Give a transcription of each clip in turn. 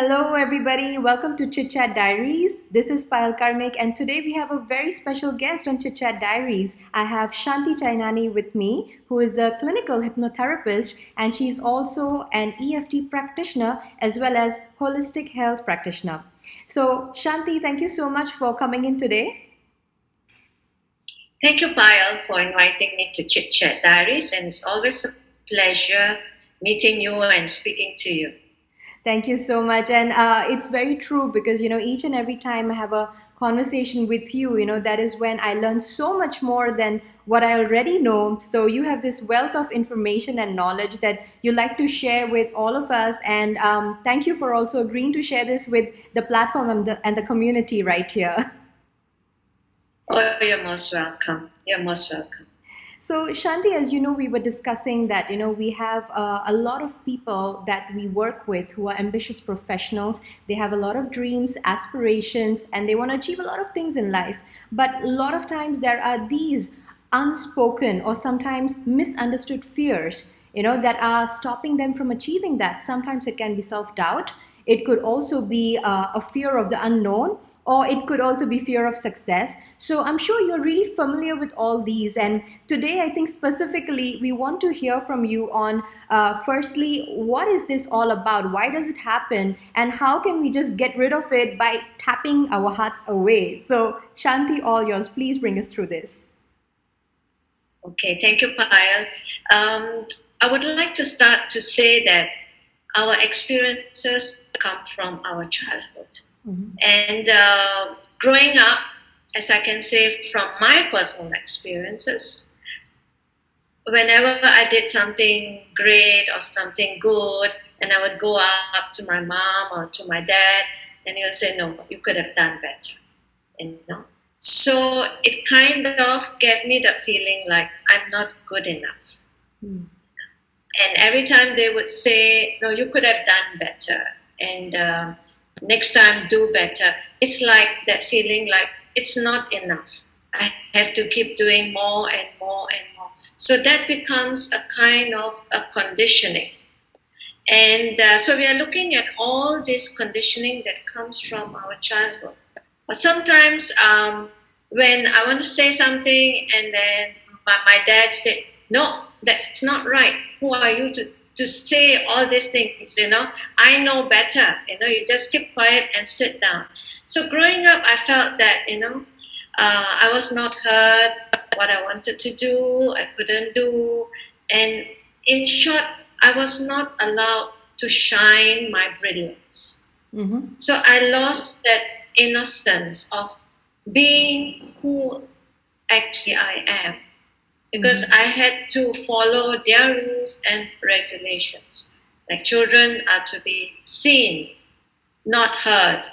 Hello, everybody. Welcome to Chit Chat Diaries. This is Payal Karnik, and today we have a very special guest on Chit Chat Diaries. I have Shanti Chainani with me, who is a clinical hypnotherapist, and she's also an EFT practitioner as well as holistic health practitioner. So, Shanti, thank you so much for coming in today. Thank you, Payal, for inviting me to Chit Chat Diaries, and it's always a pleasure meeting you and speaking to you. Thank you so much. And it's very true because, each and every time I have a conversation with you, that is when I learn so much more than what I already know. So you have this wealth of information and knowledge that you like to share with all of us. And thank you for also agreeing to share this with the platform and the community right here. Oh, you're most welcome. You're most welcome. So, Shanti, as you know, we were discussing that, we have a lot of people that we work with who are ambitious professionals. They have a lot of dreams, aspirations, and they want to achieve a lot of things in life. But a lot of times there are these unspoken or sometimes misunderstood fears, that are stopping them from achieving that. Sometimes it can be self-doubt. It could also be a fear of the unknown, or it could also be fear of success. So I'm sure you're really familiar with all these. And today, I think specifically, we want to hear from you on firstly, what is this all about? Why does it happen? And how can we just get rid of it by tapping our hearts away? So, Shanti, all yours. Please bring us through this. Okay, thank you, Payal. I would like to start to say that our experiences come from our childhood. Mm-hmm. And growing up, as I can say from my personal experiences, whenever I did something great or something good, and I would go up to my mom or to my dad, and he'll say, "No, you could have done better." So it kind of gave me that feeling like I'm not good enough. Mm. And every time they would say, "No, you could have done better," and next time do better, it's like that feeling like it's not enough. I have to keep doing more and more and more. So that becomes a kind of a conditioning. And so we are looking at all this conditioning that comes from our childhood. But sometimes when I want to say something and then my dad said, "No, that's not right. Who are you to say all these things, I know better, you just keep quiet and sit down." So growing up, I felt that, I was not heard. What I wanted to do, I couldn't do. And in short, I was not allowed to shine my brilliance. Mm-hmm. So I lost that innocence of being who actually I am. Because I had to follow their rules and regulations. Like children are to be seen, not heard.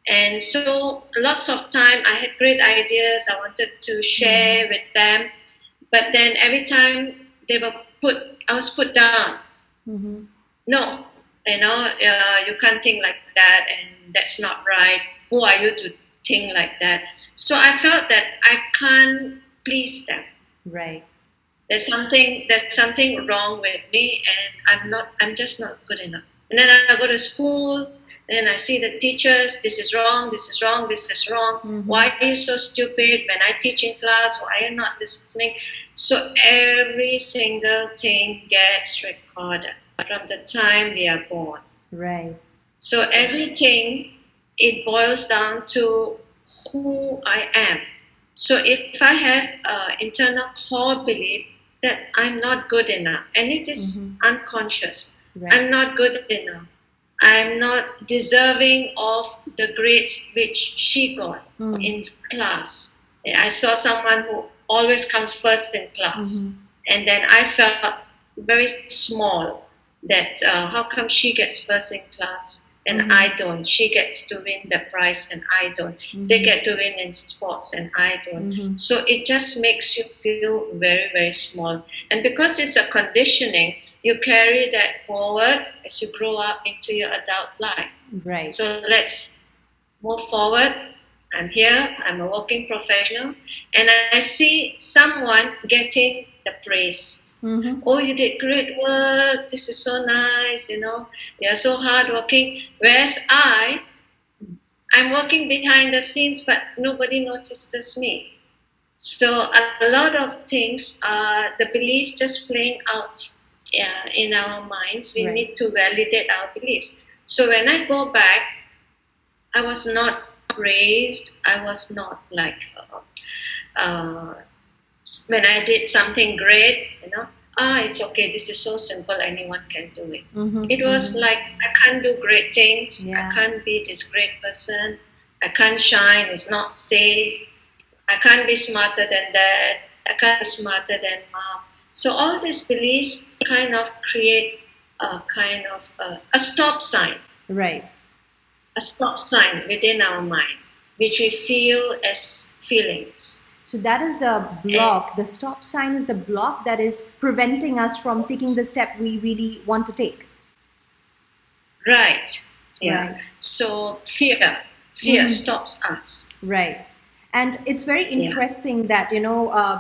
And so lots of time I had great ideas I wanted to share with them. But then every time I was put down. Mm-hmm. No, you can't think like that and that's not right. Who are you to think like that? So I felt that I can't please them. Right. There's something wrong with me, and I'm just not good enough. And then I go to school, and I see the teachers. This is wrong. This is wrong. This is wrong. Mm-hmm. Why are you so stupid? When I teach in class, why are you not listening? So every single thing gets recorded from the time we are born. Right. So everything, it boils down to who I am. So if I have an internal core belief that I'm not good enough, and it is unconscious, right. I'm not good enough. I'm not deserving of the grades which she got in class. I saw someone who always comes first in class. And then I felt very small that how come she gets first in class? And I don't. She gets to win the prize and I don't. They get to win in sports and I don't. So it just makes you feel very, very small. And because it's a conditioning, you carry that forward as you grow up into your adult life. Right. So let's move forward. I'm here. I'm a working professional. And I see someone getting the praise. Oh, you did great work. This is so nice. You're so hardworking. Whereas I'm working behind the scenes, but nobody notices me. So a lot of things are the beliefs just playing out in our minds. We need to validate our beliefs. So when I go back, I was not praised. I was not like when I did something great, it's okay. This is so simple. Anyone can do it. It was like, I can't do great things. I can't be this great person. I can't shine. It's not safe. I can't be smarter than dad. I can't be smarter than mom. So all these beliefs kind of create a stop sign. Right. A stop sign within our mind, which we feel as feelings. So that is the block. The stop sign is the block that is preventing us from taking the step we really want to take. Right. Yeah. Right. So fear stops us. Right. And it's very interesting that,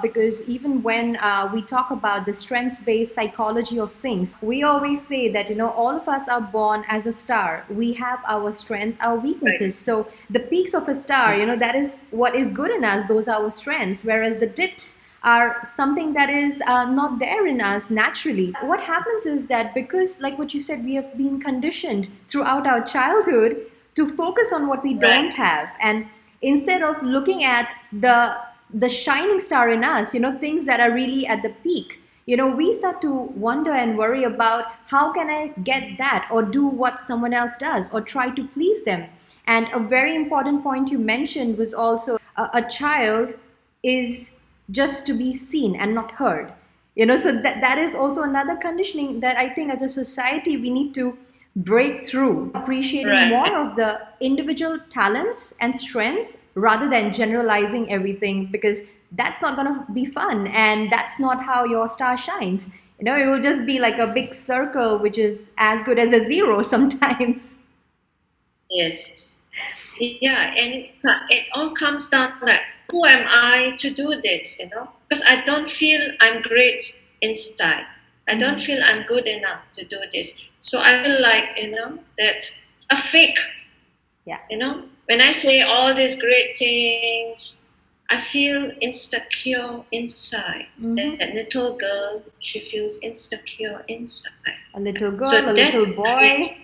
because even when we talk about the strengths-based psychology of things, we always say that, all of us are born as a star. We have our strengths, our weaknesses. Right. So the peaks of a star, that is what is good in us. Those are our strengths. Whereas the dips are something that is not there in us naturally. What happens is that because, like what you said, we have been conditioned throughout our childhood to focus on what we don't have. And instead of looking at the shining star in us, things that are really at the peak, we start to wonder and worry about how can I get that or do what someone else does or try to please them. And a very important point you mentioned was also a child is just to be seen and not heard. So that is also another conditioning that I think as a society we need to break through, appreciating more of the individual talents and strengths rather than generalizing everything, because that's not going to be fun and that's not how your star shines. It will just be like a big circle which is as good as a zero sometimes. Yes. Yeah, and it all comes down to like, who am I to do this, Because I don't feel I'm great inside. I don't feel I'm good enough to do this. So I feel like, that a fake. Yeah. When I say all these great things, I feel insecure inside. That little girl, she feels insecure inside. A little girl, a little boy.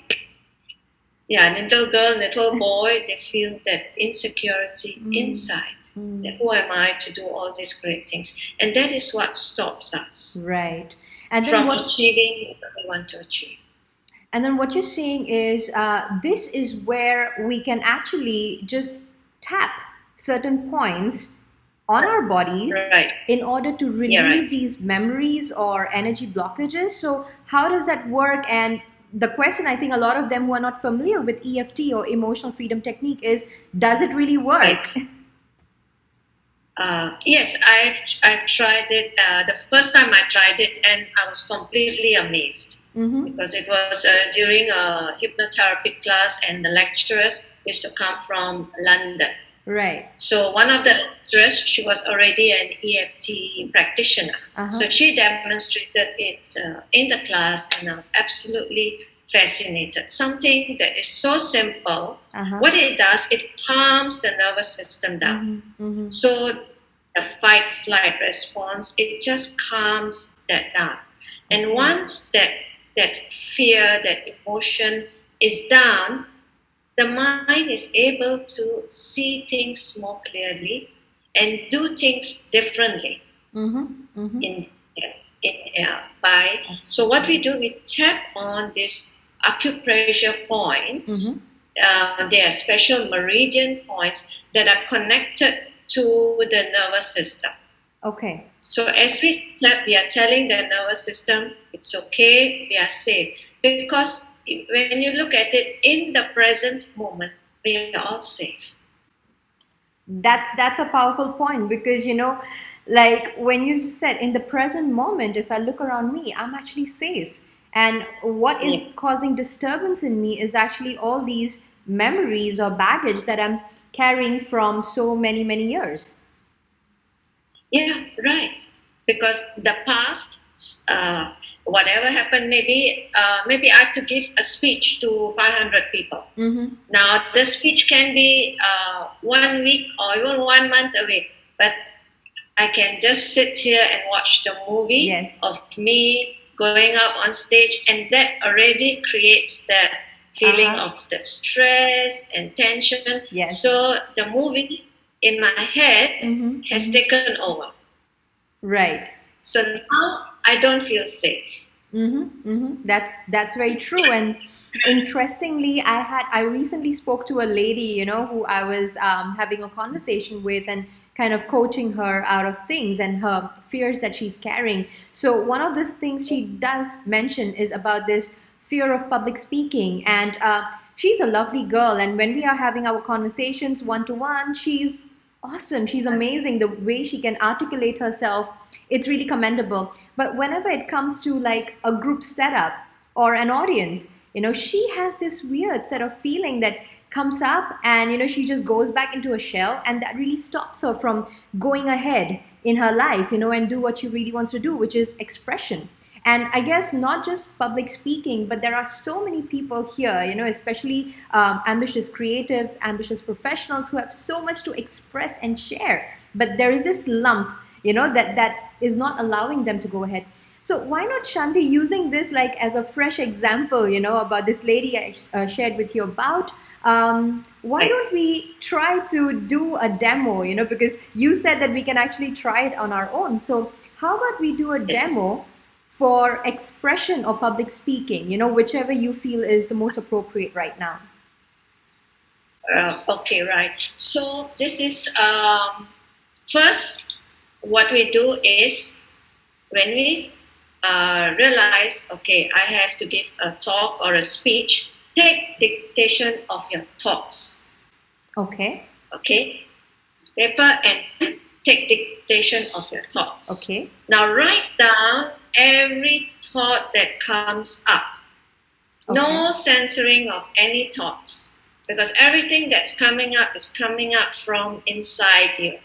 Yeah, little girl, little boy, they feel that insecurity inside. That who am I to do all these great things? And that is what stops us. Right. And then from achieving what we want to achieve. And then what you're saying is this is where we can actually just tap certain points on our bodies in order to release these memories or energy blockages. So how does that work? And the question, I think a lot of them who are not familiar with EFT or emotional freedom technique is, does it really work? Yes, I've tried it. The first time I tried it, and I was completely amazed because it was during a hypnotherapy class, and the lecturers used to come from London. Right. So one of the lecturers, she was already an EFT practitioner. So she demonstrated it in the class, and I was absolutely fascinated. Something that is so simple. What it does, it calms the nervous system down. So the fight-flight response, it just calms that down. And once that fear, that emotion is down, the mind is able to see things more clearly and do things differently. So what we do, we tap on these acupressure points. They are special meridian points that are connected to the nervous system. Okay. So as we tap, we are telling the nervous system, it's okay, we are safe. Because when you look at it in the present moment, we are all safe. That's a powerful point, because like when you said in the present moment, if I look around me, I'm actually safe. And what is causing disturbance in me is actually all these memories or baggage that I'm carrying from so many years. Yeah, right. because the past, whatever happened, maybe I have to give a speech to 500 people. Now the speech can be 1 week or even 1 month away, but I can just sit here and watch the movie of me going up on stage, and that already creates that feeling of the stress and tension. So the movie in my head has taken over. Right. So now I don't feel safe. That's very true. And interestingly, I recently spoke to a lady, who I was having a conversation with and kind of coaching her out of things and her fears that she's carrying. So one of the things she does mention is about this fear of public speaking. And she's a lovely girl. And when we are having our conversations one-to-one, she's awesome. She's amazing. The way she can articulate herself, it's really commendable. But whenever it comes to like a group setup or an audience, she has this weird set of feeling that comes up, and she just goes back into a shell, and that really stops her from going ahead in her life, and do what she really wants to do, which is expression. And I guess not just public speaking, but there are so many people here, especially ambitious creatives, ambitious professionals who have so much to express and share. But there is this lump, that is not allowing them to go ahead. So why not, Shanti, using this like as a fresh example, about this lady I shared with you about, why don't we try to do a demo, because you said that we can actually try it on our own. So how about we do a demo for expression or public speaking, whichever you feel is the most appropriate right now. Okay, right. So this is, first, what we do is when we realize, okay, I have to give a talk or a speech, take dictation of your thoughts. Okay. Okay. Paper and take dictation of your thoughts. Okay. Now write down every thought that comes up. Okay. No censoring of any thoughts, because everything that's coming up is coming up from inside you.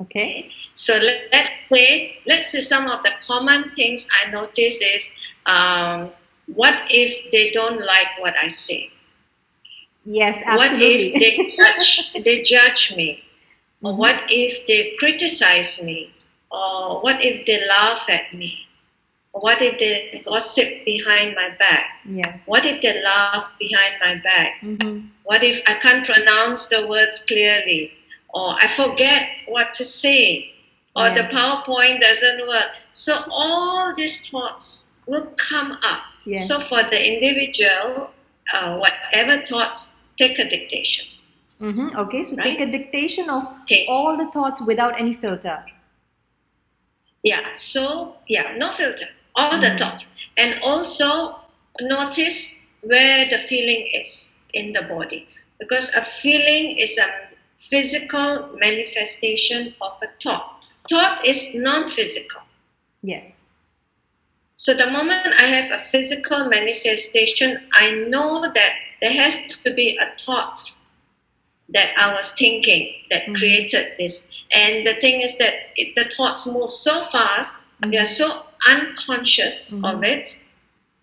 Okay. So let's say some of the common things I notice is, what if they don't like what I say? Yes, absolutely. What if they judge me? Or what if they criticize me? Or what if they laugh at me? Or what if they gossip behind my back? Yes. What if they laugh behind my back? What if I can't pronounce the words clearly? Or I forget what to say? Or the PowerPoint doesn't work? So all these thoughts will come up. Yes. So for the individual, whatever thoughts, take a dictation. Okay, so take a dictation of all the thoughts without any filter. Yeah, so no filter, all the thoughts. And also notice where the feeling is in the body. Because a feeling is a physical manifestation of a thought. Thought is non-physical. Yes. So the moment I have a physical manifestation, I know that there has to be a thought that I was thinking that created this. And the thing is that the thoughts move so fast, we are so unconscious of it,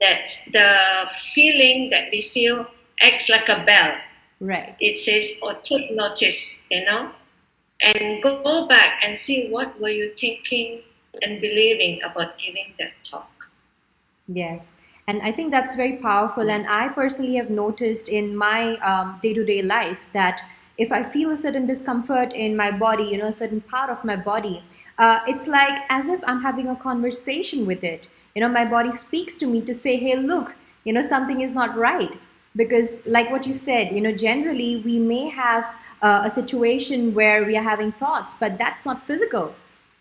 that the feeling that we feel acts like a bell. Right. It says, take notice, and go back and see what were you thinking and believing about giving that talk. Yes. And I think that's very powerful. And I personally have noticed in my day-to-day life that if I feel a certain discomfort in my body, a certain part of my body, it's like as if I'm having a conversation with it. My body speaks to me to say, hey, look, something is not right. Because like what you said, generally we may have a situation where we are having thoughts, but that's not physical.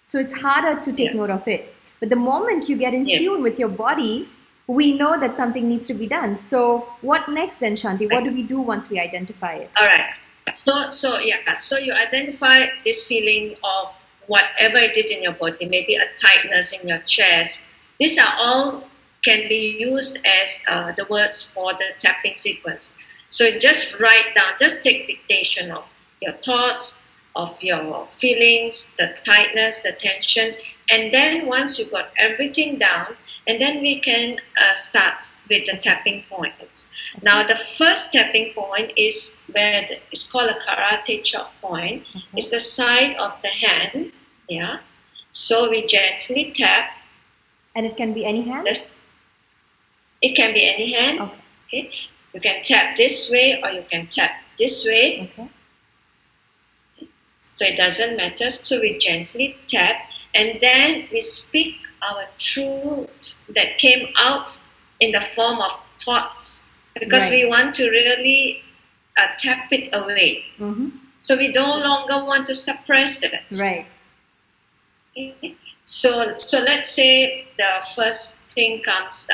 So it's harder to take note of it. But the moment you get in tune with your body, we know that something needs to be done. So what next then, Shanti? What do we do once we identify it? All right. So you identify this feeling of whatever it is in your body, maybe a tightness in your chest. These are all can be used as the words for the tapping sequence. So just write down, just take dictation of your thoughts, of your feelings, the tightness, the tension. And then once you got everything down, and then we can start with the tapping points. Now, the first tapping point is where it's called a karate chop point. It's the side of the hand. Yeah. So we gently tap. And it can be any hand? It can be any hand. Okay. You can tap this way or you can tap this way. Okay. So it doesn't matter. So we gently tap and then we speak our truth that came out in the form of thoughts because we want to really tap it away. So we no longer want to suppress it. Right. Okay. So let's say the first thing comes.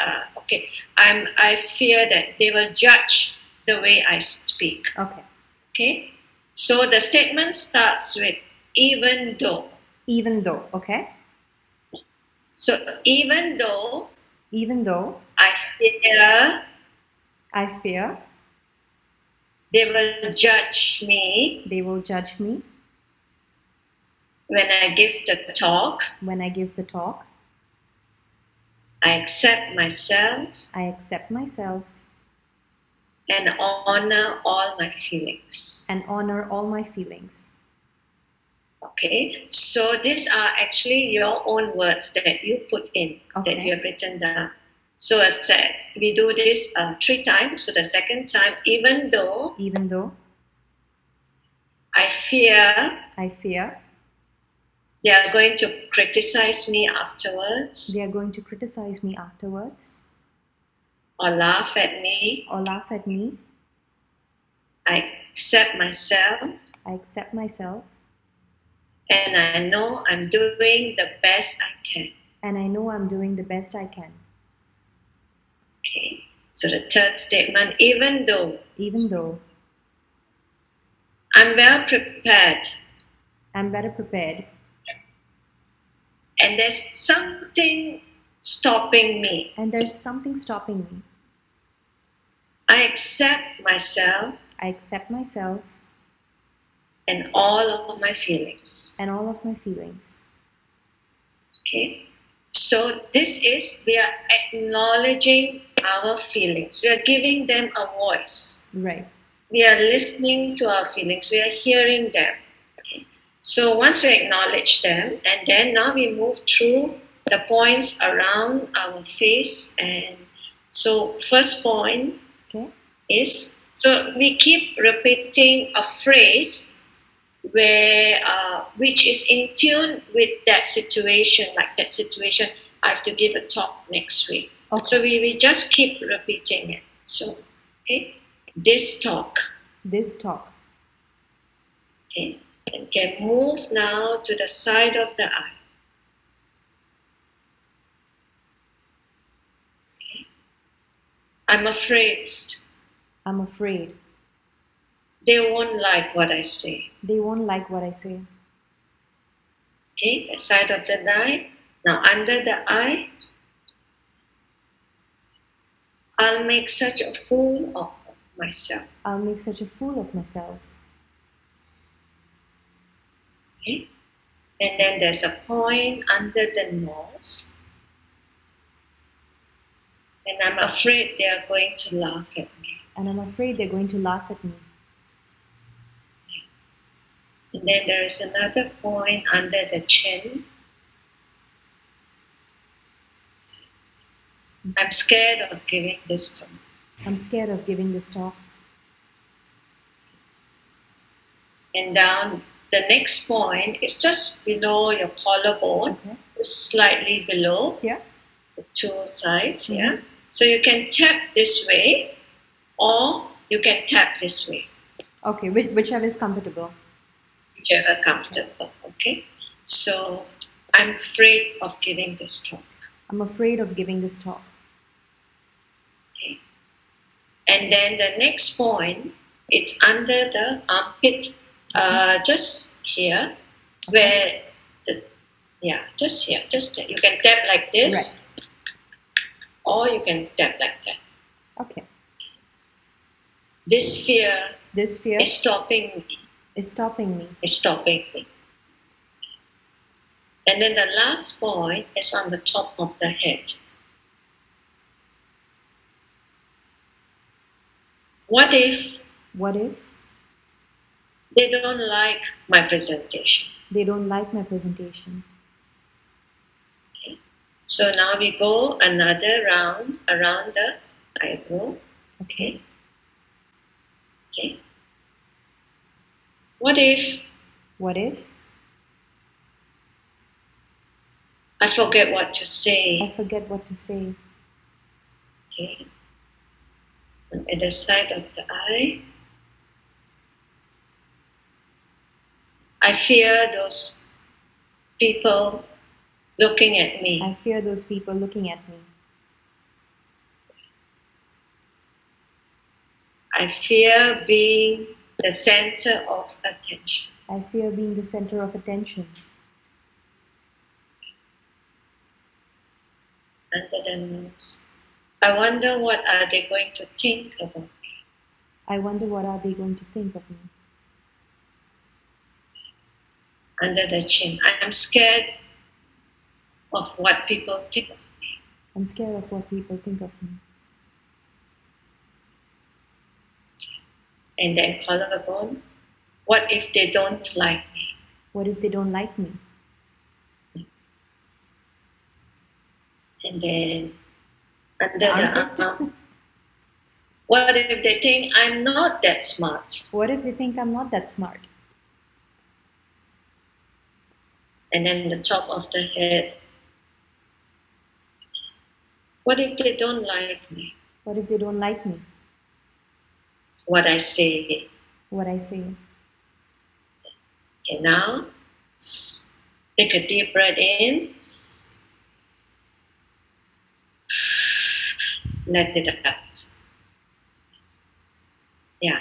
I fear that they will judge the way I speak. Okay. So the statement starts with even though. Even though. Okay. So even though I fear they will judge me. When I give the talk. I accept myself. And honor all my feelings. Okay, so these are actually your own words that you put in, that you have written down. So as I said, we do this 3 times. So the second time, even though I fear they are going to criticize me afterwards. Or laugh at me. I accept myself. And I know I'm doing the best I can. Okay. So the third statement, even though I'm well prepared. And there's something stopping me. I accept myself. And all of my feelings. Okay. So this is, we are acknowledging our feelings. We are giving them a voice. Right. We are listening to our feelings. We are hearing them. Okay. So once we acknowledge them, and then now we move through the points around our face. And so first point is, so we keep repeating a phrase which is in tune with that situation. Like that situation, I have to give a talk next week. So we just keep repeating it. So, okay, this talk. Okay, and can move now to the side of the eye. Okay. I'm afraid. They won't like what I say. Okay, the side of the eye. Now under the eye, I'll make such a fool of myself. Okay, and then there's a point under the nose, and I'm afraid they are going to laugh at me. And then there is another point under the chin. I'm scared of giving this talk. And down, the next point is just below your collarbone, slightly below the 2 sides. Yeah. So you can tap this way, or you can tap this way. Whichever is comfortable. Okay. So I'm afraid of giving this talk. Okay. And then the next point, it's under the armpit, just here, where just here, just there. You can tap like this, or you can tap like that. Okay. This fear is stopping me. Is stopping me. Is stopping me. And then the last point is on the top of the head. What if they don't like my presentation? They don't like my presentation. Okay. So now we go another round around the eyebrow. Okay. Okay. What if I forget what to say? Okay. And at the side of the eye, I fear those people looking at me. I fear being the center of attention. Under the nose. I wonder what are they going to think about me. Under the chin. I am scared of what people think of me. And then collarbone. What if they don't like me? And then under the arm. What if they think I'm not that smart? And then the top of the head. What if they don't like me? What I say. Okay, now take a deep breath in. Let it out. Yeah.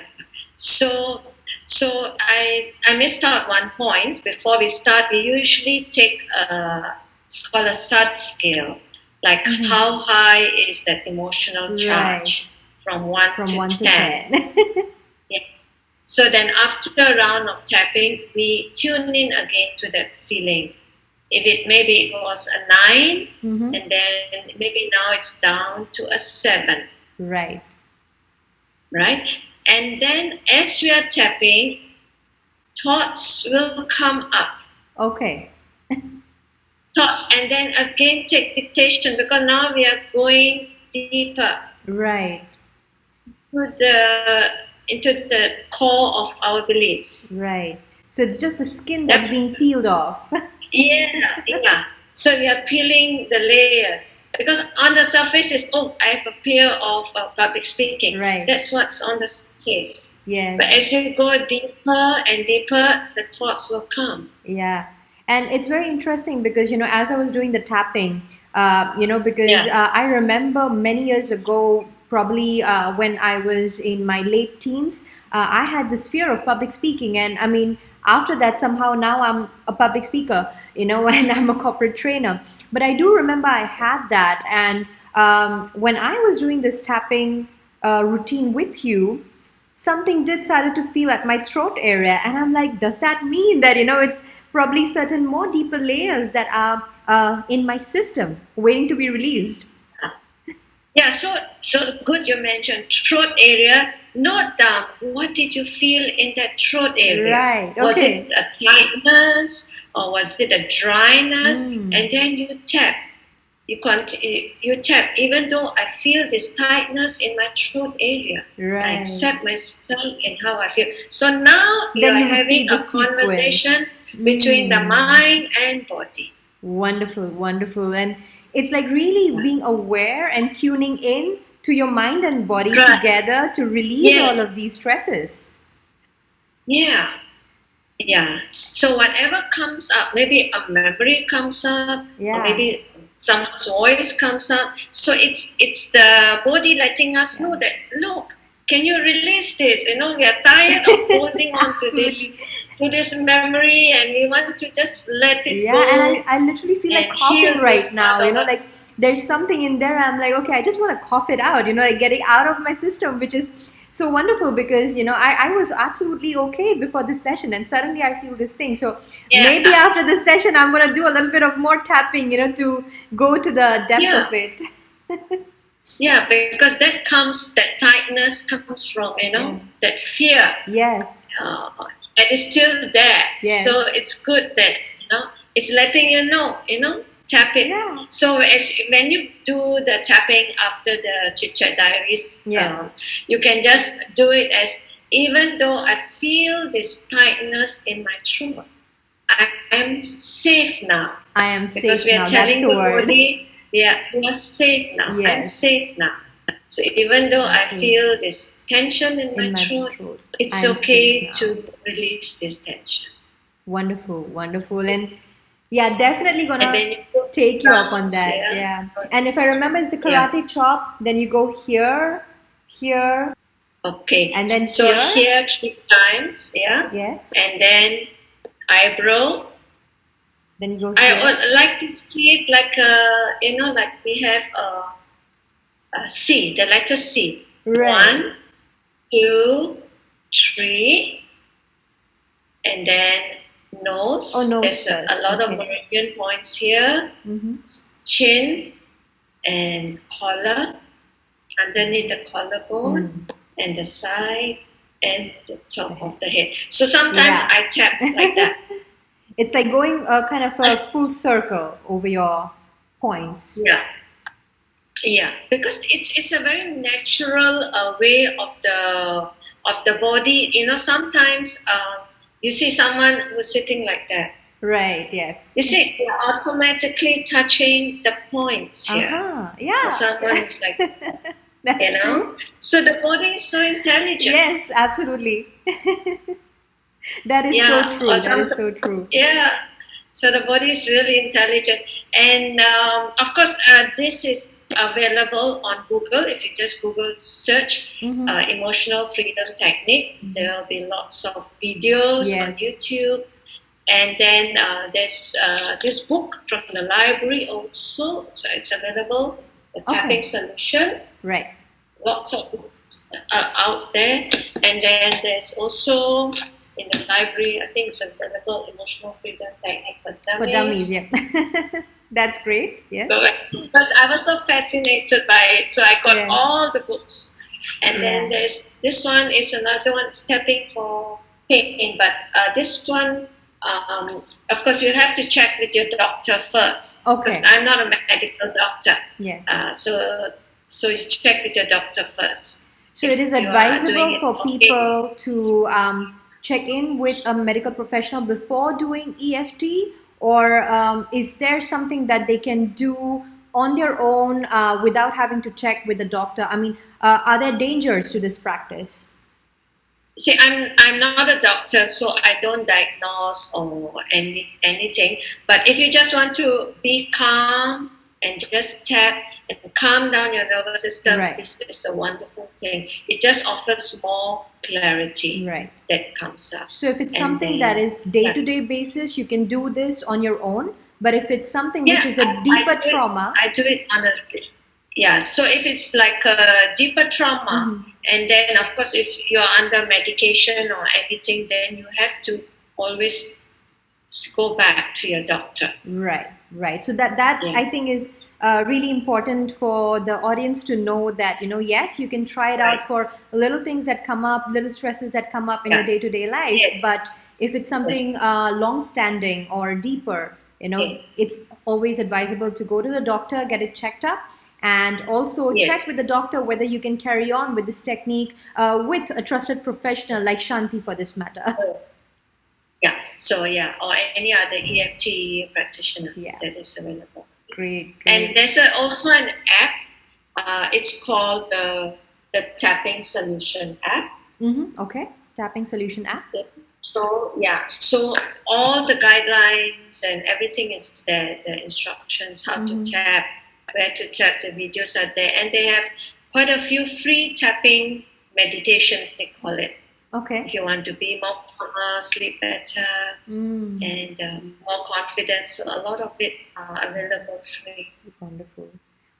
So I missed out one point. Before we start, we usually take it's called a SAD scale. Like how high is that emotional charge from 1 to 10. Yeah. So then after a round of tapping, we tune in again to that feeling. If maybe it was a 9, and then maybe now it's down to a 7. Right. And then as we are tapping, thoughts will come up. Okay. Thoughts, and then again take dictation, because now we are going deeper. Right. Into the core of our beliefs. Right. So it's just the skin that's being peeled off. Yeah. So we are peeling the layers. Because on the surface is, I have a fear of public speaking. Right. That's what's on the surface. Yes. But as you go deeper and deeper, the thoughts will come. Yeah. And it's very interesting because, as I was doing the tapping, I remember many years ago, probably when I was in my late teens, I had this fear of public speaking. And I mean, after that, somehow now I'm a public speaker, and I'm a corporate trainer. But I do remember I had that. And when I was doing this tapping routine with you, something did started to feel at my throat area. And I'm like, does that mean that, it's probably certain more deeper layers that are in my system waiting to be released? Yeah, so good you mentioned throat area. Note down, what did you feel in that throat area? Right, okay. Was it a tightness or was it a dryness? And then you tap. You tap, even though I feel this tightness in my throat area. Right. I accept myself and how I feel. So now you are having a conversation between the mind and body. Wonderful. And it's like really being aware and tuning in to your mind and body together to release all of these stresses. Yeah. So whatever comes up, maybe a memory comes up, or maybe someone's voice comes up. So it's the body letting us know that, look, can you release this? We are tired of holding on to this memory, and we want to just let it go. Yeah, and I literally feel like coughing right now. Like there's something in there. I'm like, okay, I just want to cough it out. Like getting out of my system, which is So wonderful, because I was absolutely okay before this session, and suddenly I feel this thing. So maybe after this session I'm going to do a little bit of more tapping, to go to the depth of it. Yeah, because that tightness comes from, that fear. Yes. And it's still there. Yes. So it's good that, it's letting you know, tap it. Yeah. So when you do the tapping after the Chit Chat Diaries, you can just do it as, even though I feel this tightness in my throat, I am safe now. I am safe now. Because we are telling the body, we are safe now. Yes. I'm safe now. So even though I feel this tension in my throat, it's okay to release this tension. Wonderful, wonderful. And definitely gonna take you up on that. Yeah. And if I remember, it's the karate chop. Then you go here. Okay. And then so here 3 times. Yeah. Yes. And then eyebrow. Then you go here. I like to see it like like we have a C, the letter C. Right. 1, 2, 3, and then nose. Nose. There's a lot of meridian points here. Mm-hmm. Chin and collar, underneath the collarbone, and the side and the top of the head. So sometimes I tap like that. It's like going kind of a full circle over your points. Yeah, because it's a very natural way of the body. Sometimes you see someone who's sitting like that. Right. Yes. You see, you're automatically touching the points here. Yeah. So someone is like, true. So the body is so intelligent. Yes, absolutely. That is so true. That is so true. Yeah. So the body is really intelligent, and of course, this is available on Google. If you just Google search emotional freedom technique, there will be lots of videos on YouTube. And then there's this book from the library also, so it's available. The Tapping Solution. Right. Lots of books out there, and then there's also in the library, I think it's available, Emotional Freedom Technique for Dummies. For dummies, yeah. That's great, yes. But I was so fascinated by it, so I got all the books. And then there's this one is another one, Stepping for Pain. But this one, of course, you have to check with your doctor first. Okay. Because I'm not a medical doctor. Yes. So you check with your doctor first. So it is advisable for people to check in with a medical professional before doing EFT, or is there something that they can do on their own without having to check with the doctor? I mean, are there dangers to this practice? See, I'm not a doctor, so I don't diagnose or anything. But if you just want to be calm and just tap and calm down your nervous system, this is a wonderful thing. It just offers more clarity that comes up. So if it's something that is day-to-day basis, you can do this on your own. But if it's something which is a deeper trauma... I do it on a... so if it's like a deeper trauma, and then of course if you're under medication or anything, then you have to always go back to your doctor. Right. So that I think is really important for the audience to know that, yes, you can try it out for little things that come up, little stresses that come up in your day-to-day life. But if it's something long-standing or deeper, it's always advisable to go to the doctor, get it checked up, and also check with the doctor whether you can carry on with this technique with a trusted professional like Shanti for this matter. Or any other EFT practitioner that is available. Great. And there's also an app. It's called the Tapping Solution app. Okay, Tapping Solution app. So all the guidelines and everything is there. The instructions, how to tap, where to tap, the videos are there, and they have quite a few free tapping meditations, they call it. Okay. If you want to be more calmer, sleep better, and more confident, so a lot of it are available free.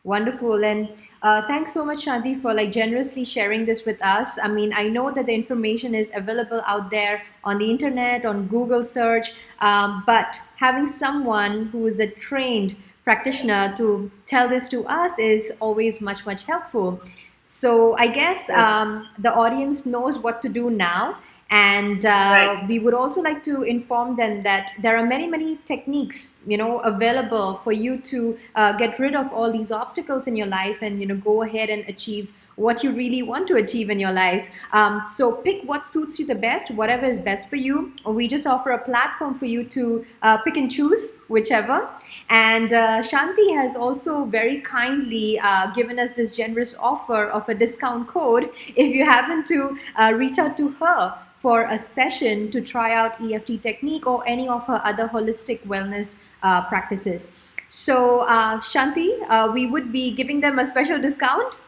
Wonderful. And Thanks so much, Shanti, for like generously sharing this with us. I mean, I know that the information is available out there on the internet, on Google search, but having someone who is a trained practitioner to tell this to us is always much, much helpful. So I guess the audience knows what to do now. And Right. we would also like to inform them that there are many, many techniques, available for you to get rid of all these obstacles in your life and, go ahead and achieve what you really want to achieve in your life. So pick what suits you the best, whatever is best for you. We just offer a platform for you to pick and choose whichever. And Shanti has also very kindly given us this generous offer of a discount code if you happen to reach out to her for a session to try out EFT technique or any of her other holistic wellness practices. So, Shanti, we would be giving them a special discount.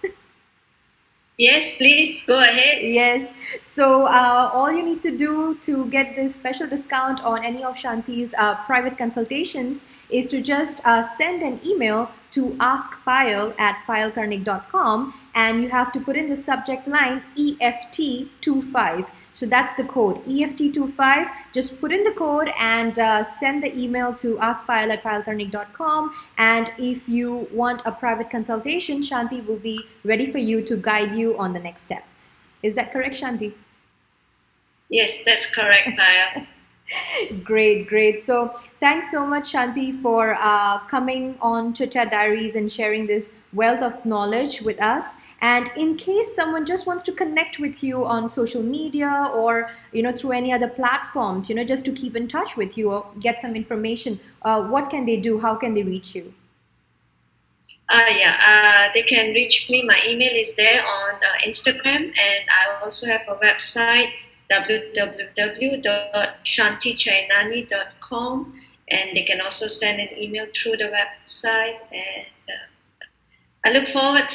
Yes, please go ahead. Yes. So all you need to do to get this special discount on any of Shanti's private consultations is to just send an email to askpayal@payalkarnik.com, and you have to put in the subject line EFT25. So that's the code EFT25. Just put in the code and send the email to askpayal@payalkarnik.com. And if you want a private consultation, Shanti will be ready for you to guide you on the next steps. Is that correct, Shanti? Yes, that's correct, Payal. Great, great. So thanks so much, Shanti, for coming on Chit Chat Diaries and sharing this wealth of knowledge with us. And in case someone just wants to connect with you on social media or through any other platforms, just to keep in touch with you or get some information, what can they do? How can they reach you? They can reach me. My email is there on Instagram, and I also have a website, www.shantichainani.com, and they can also send an email through the website. And I look forward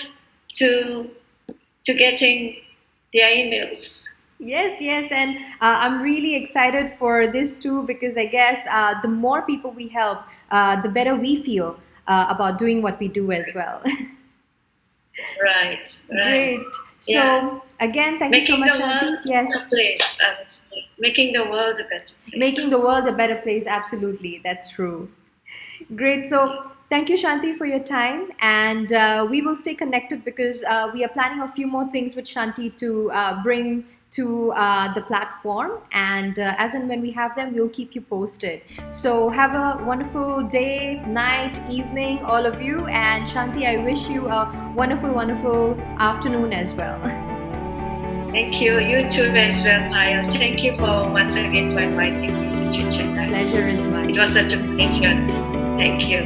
to getting their emails. Yes, yes, and I'm really excited for this too because I guess the more people we help, the better we feel about doing what we do as well. Right, right. Great. Yeah. So again, thank you so Making much, the world Shanti. a Yes, better place, I would say. Making the world a better place. making the world a better place. Absolutely, that's true. Great. So thank you, Shanti, for your time, and we will stay connected because we are planning a few more things with Shanti to bring to the platform, and as and when we have them, we'll keep you posted. So have a wonderful day, night, evening, all of you, and Shanti, I wish you a wonderful, wonderful afternoon as well. Thank you. You too as well, Payal. Thank you for once again for inviting me to Chit Chat Diaries. Pleasure is mine. It was such a pleasure. Thank you.